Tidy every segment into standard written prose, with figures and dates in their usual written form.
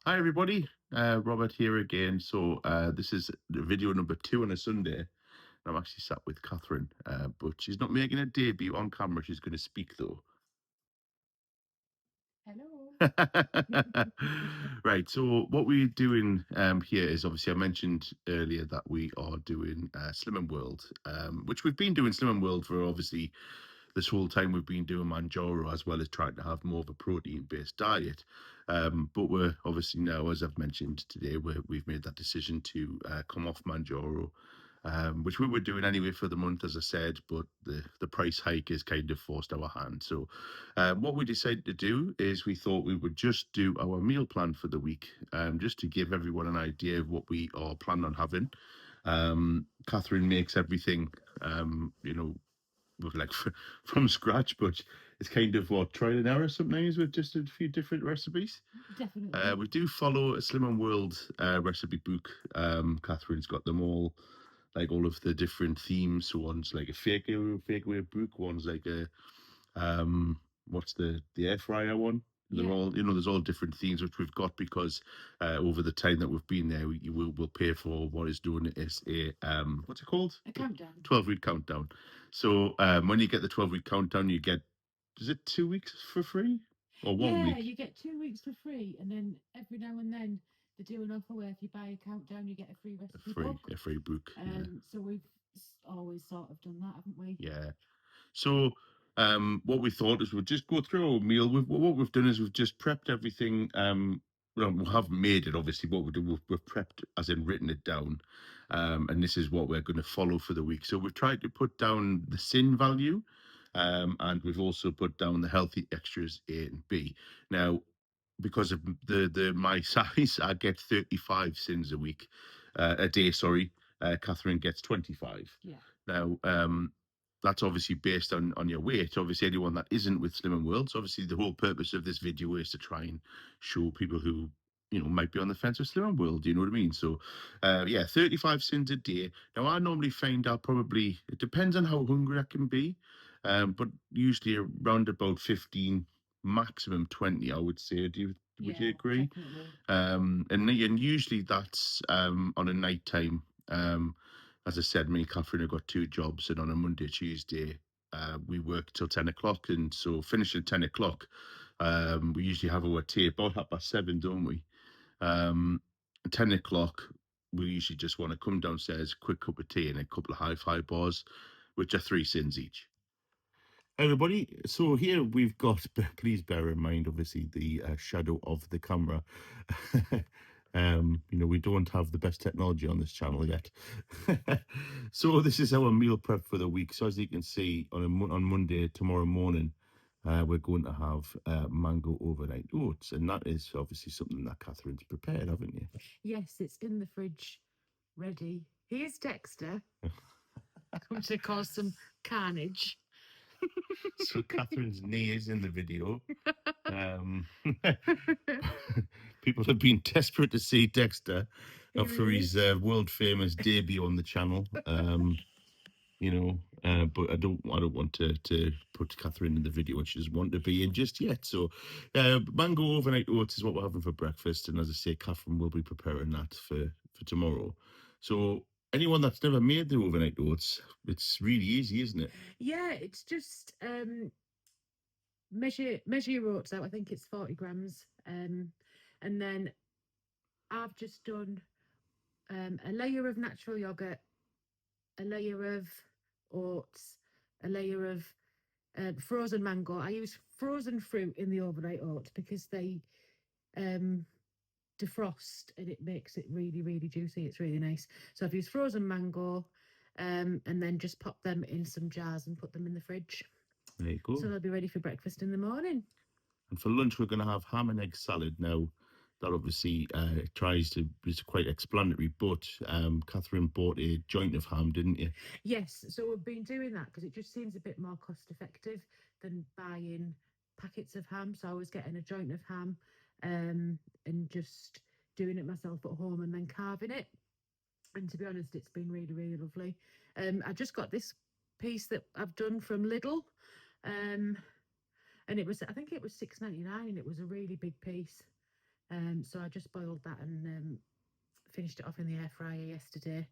Hi everybody, Robert here again. So this is video number 2 on a Sunday. I'm actually sat with Kathryn, but she's not making a debut on camera. She's going to speak though. Hello. Right. So what we're doing here is obviously I mentioned earlier that we are doing Slim and World, which we've been doing Slim and World for obviously this whole time we've been doing Manjaro as well as trying to have more of a protein-based diet. But we're obviously now, as I've mentioned today, we've made that decision to come off Manjaro, which we were doing anyway for the month, as I said, but the price hike has kind of forced our hand. So what we decided to do is we thought we would just do our meal plan for the week, just to give everyone an idea of what we are planning on having. Kathryn makes everything, with like from scratch, but it's kind of what trial and error sometimes with just a few different recipes. Definitely. We do follow a Slim and World recipe book. Kathryn's got them all, like all of the different themes. So one's like a fake away book. One's like a what's the air fryer one. They're Yeah. all, there's all different themes which we've got because over the time that we've been there, we'll pay for what is doing is a what's it called? A countdown. 12-week countdown. So when you get the 12-week countdown, you get, is it 2 weeks for free or one Yeah, week you get 2 weeks for free, and then every now and then they do an offer where if you buy a countdown, you get a free recipe book. a free book? Yeah, So we've always sort of done that, haven't we? yeah. So what we thought is we'd just go through our meal. What we've done is we've just prepped everything. Well, we haven't made it, obviously. What we do, we've prepped, as in written it down, and this is what we're going to follow for the week. So we've tried to put down the sin value, and we've also put down the healthy extras A and B. Now, because of the my size, I get 35 sins a day. Sorry, Kathryn gets 25. Yeah. Now, that's obviously based on your weight. Obviously, anyone that isn't with Slim and World. So obviously, the whole purpose of this video is to try and show people who might be on the fence with Slim and World. Do you know what I mean? So, yeah, 35 sins a day. Now, I normally find I'll probably, it depends on how hungry I can be, but usually around about 15, maximum 20, I would say. Would you Yeah, agree? definitely. And usually that's on a night time. As I said, me and Kathryn have got two jobs, and on a Monday, Tuesday, we work till 10 o'clock, and so finish at 10 o'clock. We usually have our tea about 7:30, don't we? Um, 10 o'clock, we usually just want to come downstairs, quick cup of tea, and a couple of high bars, which are 3 sins each. Everybody, so here we've got, please bear in mind, obviously, the shadow of the camera. We don't have the best technology on this channel yet. So this is our meal prep for the week. So as you can see, on Monday, tomorrow morning, we're going to have mango overnight oats. And that is obviously something that Kathryn's prepared, haven't you? Yes, it's in the fridge, ready. Here's Dexter, come to cause some carnage. So Kathryn's knee is in the video. Um, people have been desperate to see Dexter Here for he his is. world famous debut on the channel. But I don't want to put Kathryn in the video when she doesn't want to be in just yet. So, mango overnight oats is what we're having for breakfast, and as I say, Kathryn will be preparing that for tomorrow. So, anyone that's never made the overnight oats, it's really easy, isn't it? Yeah, it's just measure your oats out. I think it's 40 grams. And then I've just done a layer of natural yogurt, a layer of oats, a layer of frozen mango. I use frozen fruit in the overnight oats because they um, defrost and it makes it really, really juicy. It's really nice. So I've used frozen mango and then just pop them in some jars and put them in the fridge. There you So go. they'll be ready for breakfast in the morning. And for lunch, we're going to have ham and egg salad. Now, that obviously tries to is quite explanatory, but Kathryn bought a joint of ham, didn't you? Yes, so we've been doing that because it just seems a bit more cost effective than buying packets of ham. So I was getting a joint of ham and just doing it myself at home and then carving it. And to be honest, it's been really, really lovely. I just got this piece that I've done from Lidl, um, and I think it was 6.99, and it was a really big piece. So I just boiled that and finished it off in the air fryer yesterday.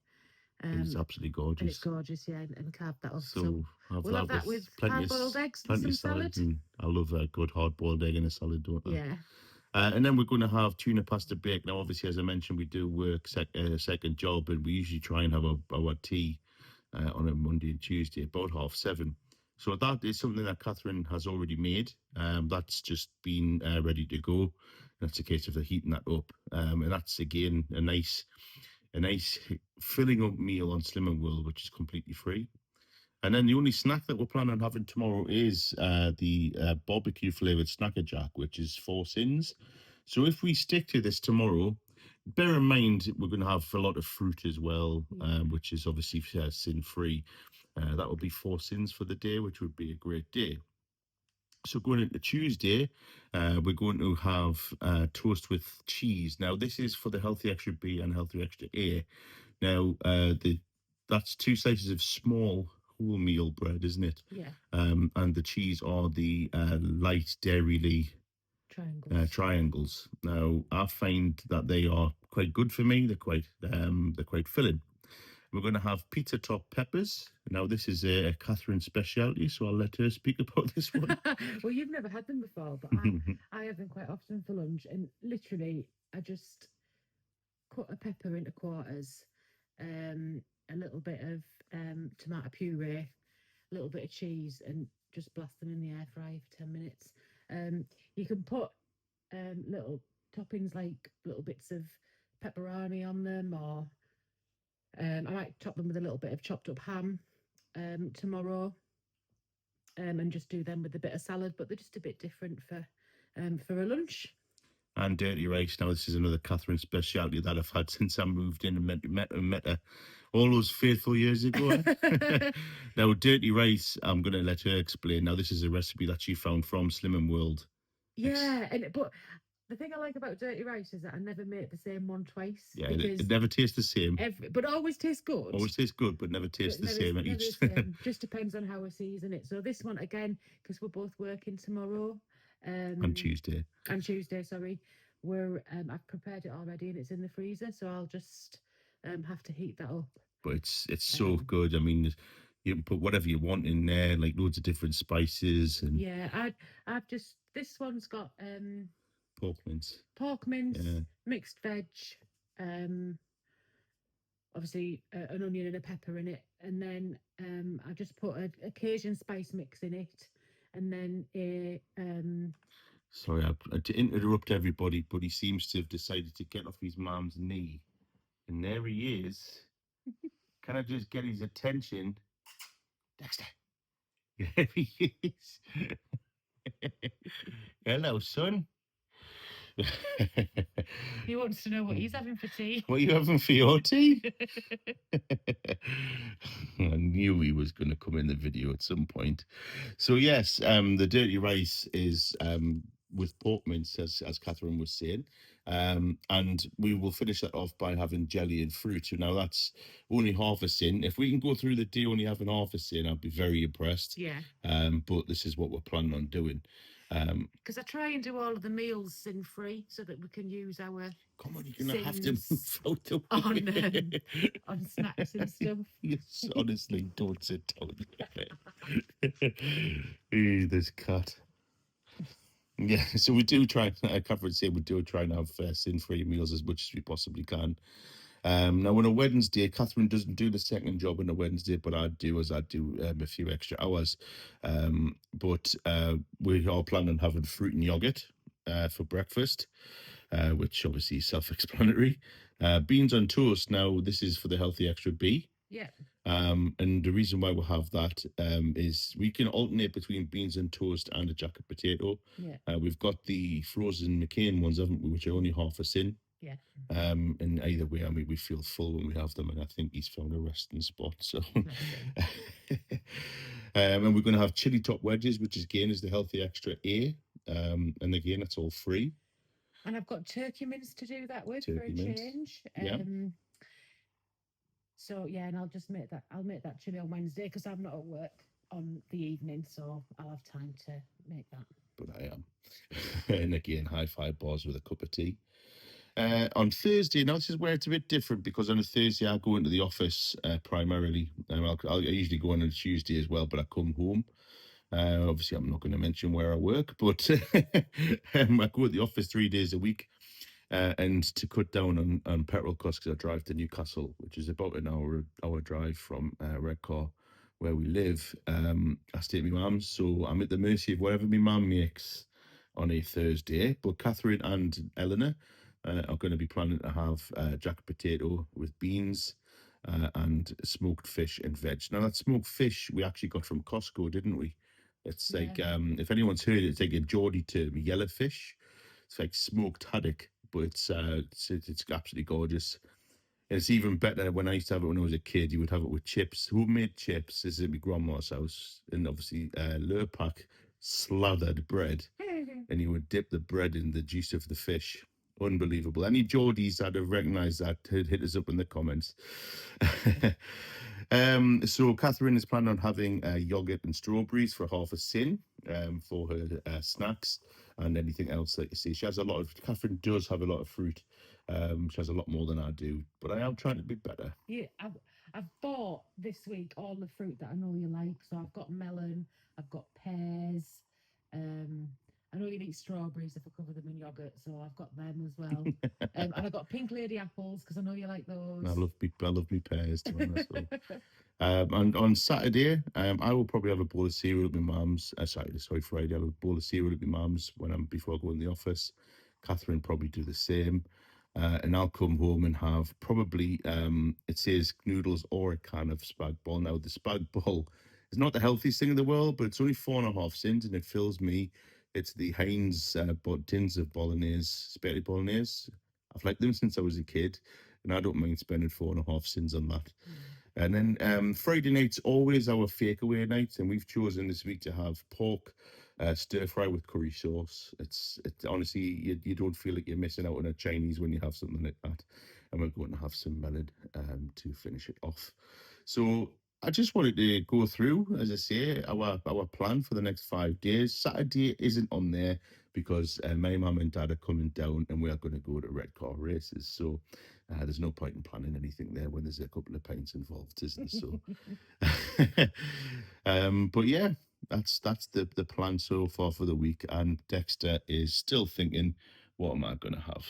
It is Um, absolutely and it's gorgeous. gorgeous, yeah, and carved that up. So So have we'll have that that with with hard boiled eggs and plenty some of salad, salad. and I love a good hard boiled egg in a salad, don't I? Yeah, And then we're going to have tuna pasta bake. Now, obviously, as I mentioned, we do work second job, and we usually try and have our tea on a Monday and Tuesday about 7:30. So that is something that Kathryn has already made. That's just been ready to go. That's a case of the heating that up, and that's again a nice filling up meal on Slim and Will, which is completely free. And then the only snack that we're planning on having tomorrow is the barbecue flavored snacker jack, which is four sins. So if we stick to this tomorrow, bear in mind we're going to have a lot of fruit as well, yeah, which is obviously sin free. That would be four sins for the day, which would be a great day. So going into Tuesday, we're going to have toast with cheese. Now this is for the healthy extra B and healthy extra A. Now the that's two slices of small wholemeal bread, isn't it? yeah. And the cheese are the light dairy Triangles. triangles. Now I find that they are quite good for me. They're quite filling. We're going to have pizza top peppers. Now this is a Kathryn specialty, so I'll let her speak about this one. Well, you've never had them before, but I have them quite often for lunch, and literally I just cut a pepper into quarters, a little bit of tomato puree, a little bit of cheese, and just blast them in the air fryer for 10 minutes. You can put little toppings like little bits of pepperoni on them, or I might top them with a little bit of chopped up ham tomorrow, and just do them with a bit of salad. But they're just a bit different for a lunch. And dirty rice. Now this is another Kathryn specialty that I've had since I moved in and met her all those faithful years ago. Now dirty rice, I'm going to let her explain. Now this is a recipe that she found from Slim and World. Yeah, and but the thing I like about dirty rice is that I never make the same one twice Yeah, it because never tastes the same. but it always tastes good. Always tastes good, but never tastes But the never, same at never the each. same. Just depends on how I season it. So this one again, because we're both working tomorrow, On um, Tuesday. and Tuesday, sorry, I've prepared it already and it's in the freezer, so I'll just have to heat that up. But it's so Um, good. I mean, you can put whatever you want in there, like loads of different spices and yeah, I've just this one's got pork mince. pork mince, Yeah. mixed veg, um, obviously an onion and a pepper in it, and then I just put a Cajun spice mix in it, and then a Sorry, to interrupt everybody, but he seems to have decided to get off his mum's knee. And there he is. Can I just get his attention? Dexter. There he is. Hello, son. he wants to know what he's having for tea. What are you having for your tea? I knew he was going to come in the video at some point. So yes, the dirty rice is with pork mince, as Kathryn was saying, and we will finish that off by having jelly and fruit. So now that's only half a sin. If we can go through the day only having half a sin, I'd be very impressed. Yeah, But this is what we're planning on doing. because I try and do all of the meals sin free so that we can use our Come on, you're gonna have to sins move out the on way. on snacks and stuff. Yes, honestly, don't sit down. This cat. Yeah, so we do try. I can't say we do try and have sin-free meals as much as we possibly can. Now, on a Wednesday, Kathryn doesn't do the second job on a Wednesday, but I do, as I do a few extra hours. But we are planning on having fruit and yogurt for breakfast, which obviously is self-explanatory. Beans on toast. Now, this is for the healthy extra B. Yeah, And the reason why we'll have that is we can alternate between beans and toast and a jacket potato. yeah, We've got the frozen McCain ones, haven't we, which are only half a sin. yeah. And either way, I mean, we feel full when we have them, and I think he's found a resting spot. So, Bless him. and we're going to have chili top wedges, which is, again is the healthy extra A. And again, it's all free. And I've got turkey mince to do that with for Turkey a mince. change. Yeah. So yeah, and I'll just make that. I'll make that chili on Wednesday because I'm not at work on the evening, so I'll have time to make that. But I am. And again, high five bars with a cup of tea. On Thursday, now this is where it's a bit different because on a Thursday I go into the office primarily. I usually go on a Tuesday as well, but I come home. Obviously, I'm not going to mention where I work, but I go at the office 3 days a week. And to cut down on petrol costs, because I drive to Newcastle, which is about an hour drive from Redcar, where we live. I stay at my mum's, so I'm at the mercy of whatever my mum makes on a Thursday. But Kathryn and Eleanor are going to be planning to have jack potato with beans and smoked fish and veg. Now that smoked fish we actually got from Costco, didn't we? It's Yeah. like if anyone's heard it, it's like a Geordie term, yellowfish. It's like smoked haddock, but it's absolutely gorgeous. And it's even better when I used to have it when I was a kid. You would have it with chips. Who made chips? This is at my grandma's house, and obviously Lurpak slathered bread, and you would dip the bread in the juice of the fish. Unbelievable. Any Geordies that have recognised that, hit us up in the comments. So Kathryn is planning on having yogurt and strawberries for half a sin for her snacks and anything else that you see. She has a lot of. Kathryn does have a lot of fruit. She has a lot more than I do, but I am trying to be better. Yeah, I've bought this week all the fruit that I know you like. So I've got melon, I've got pears. Um, I know you eat strawberries if I cover them in yogurt, so I've got them as well. And I got pink lady apples because I know you like those. I love me pears, to be honest. So. And on Saturday, I will probably have a bowl of cereal at my mum's. Sorry, Friday, I'll have a bowl of cereal at my mum's before I go in the office. Kathryn probably do the same. And I'll come home and have probably it says noodles or a can of spag bol. Now the spag bol is not the healthiest thing in the world, but it's only 4.5 cents and it fills me. It's the Heinz tins of bolognese, spaghetti bolognese. I've liked them since I was a kid, and I don't mind spending 4.5 cents on that. And then Friday night's always our fake away night, and we've chosen this week to have pork stir fry with curry sauce. It's honestly you don't feel like you're missing out on a Chinese when you have something like that. And we're going to have some melon to finish it off. So I just wanted to go through, as I say, our plan for the next 5 days. Saturday isn't on there because my mum and dad are coming down, and we are going to go to red car races. So there's no point in planning anything there when there's a couple of pints involved, isn't there? So, but yeah, that's the plan so far for the week. And Dexter is still thinking, what am I going to have?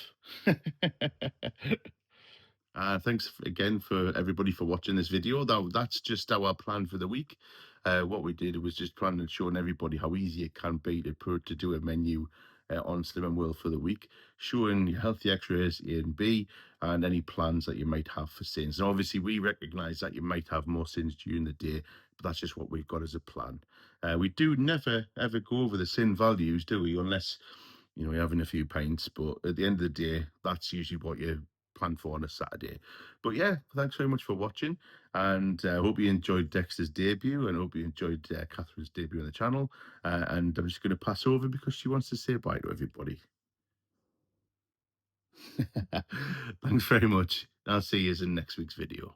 Thanks again for everybody for watching this video. That's just our plan for the week. What we did was just planning and showing everybody how easy it can be to do a menu on Slim and World for the week, showing your healthy extras A and B, and any plans that you might have for sins. And obviously, we recognise that you might have more sins during the day, but that's just what we've got as a plan. We do never ever go over the sin values, do we? Unless you're having a few pints. But at the end of the day, that's usually what you plan for on a Saturday. But yeah, thanks very much for watching, and I hope you enjoyed Dexter's debut, and I hope you enjoyed Kathryn's debut on the channel. And I'm just going to pass over because she wants to say bye to everybody. Thanks very much. I'll see you in next week's video.